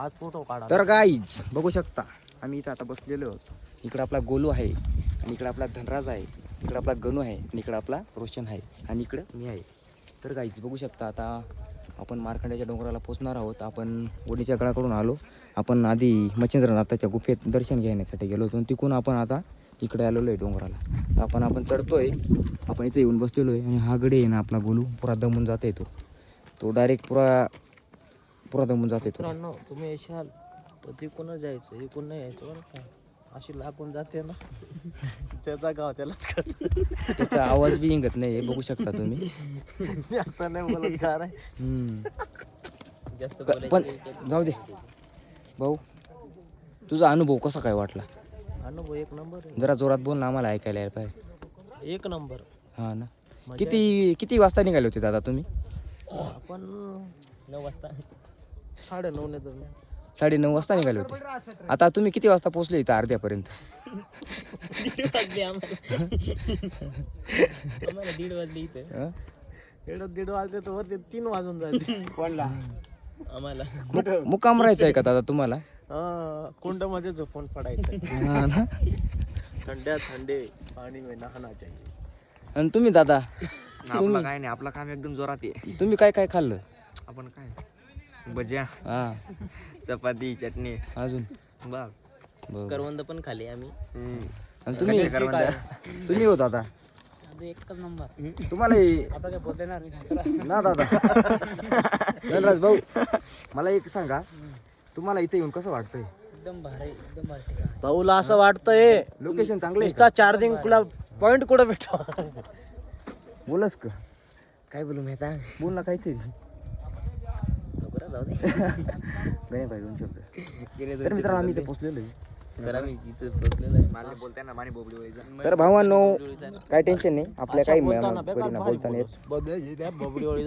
आज फोटो काढा. तर गाईज बघू शकता आम्ही इथं आता बसलेलो आहोत. इकडं आपला गोलू आहे आणि इकडं आपला धनराज आहे, इकडं आपला गणू आहे आणि इकडं आपला रोशन आहे आणि इकडं मी आहे. तर गाईज बघू शकता आता आपण मार्कंड्याच्या डोंगराला पोचणार आहोत. आपण ओढीच्या गडाकडून आलो. आपण आधी मच्छिंद्रनाथाच्या गुफेत दर्शन घेण्यासाठी गेलो होतो. तिकडून आपण आता इकडे आलेलो आहे डोंगराला. तर आपण चढतोय. आपण इथे येऊन बसलेलो आहे आणि हा गडी आहे ना आपला गोलू पुरा दमून जाते. तो डायरेक्ट पुरा दमून जाते तो. मित्रांनो तुम्ही येशाल तर तिकडून जायचं, इकडून नाही यायचं बरं का. अशी लागून जाते ना त्याचा गाव त्यालाच कळतं. त्याचा आवाज बी निघत नाही बघू शकता तुम्ही. जास्त नाही बोलत का रे. जास्त पण जाऊ दे भाऊ, तुझा अनुभव कसा काय वाटला? अनुभव एक नंबर आहे. जरा जोरात बोल ना, आम्हाला ऐकायला यायला पाहिजे. एक नंबर. हां ना. किती वाजता निघाले होते दादा तुम्ही? आपण 9 वाजता 9:30 ने तर 9:30 वाजता निघाले होते. आता तुम्ही किती वाजता पोहोचले इथं? अर्ध्यापर्यंत. 1:30 वाजले इथे. 1:30 वाजले तर वरती 3 वाजून जाते. कोणला? आम्हाला. मुक्काम राहायचं आहे का दादा तुम्हाला? कुंड मध्ये झोपून पडायचं. हां ना. ठंडे पाणी में नहाना चाहिए. आणि तुम्ही दादा? आपला काय नाही, आपलं काम एकदम जोरात आहे. तुम्ही काय खाल्लं? आपण काय भज्या, हां, चपाती, चटणी, अजून बस. बरं. करवंद पण खाली आम्ही. आणि तुम्ही होता आता एकच नंबर. तुम्हाला आता काय बोलता येणार ना दादा. धनराज भाऊ, मला एक सांगा, तुम्हाला इथे येऊन कसं वाटतंय? एकदम भारी, एकदम भारी. भाऊला असं वाटतंय लोकेशन चांगलं आहे. नुसता चार्जिंग कुला पॉइंट कुठं भेटतो. बोलस का? काय बोलू मी आता? बोल ना काहीतरी. जाऊ दे. नाही पाहिजे 2 शब्द. तर मित्रांनो आम्ही इथे पोचलेलो आहे. तर आम्ही इथे पोहोचलेलो आहे. मला बोलताय ना माने बोबडी. तर भावांनो काय टेन्शन नाही, आपल्या काही बोलताना येत. बबडी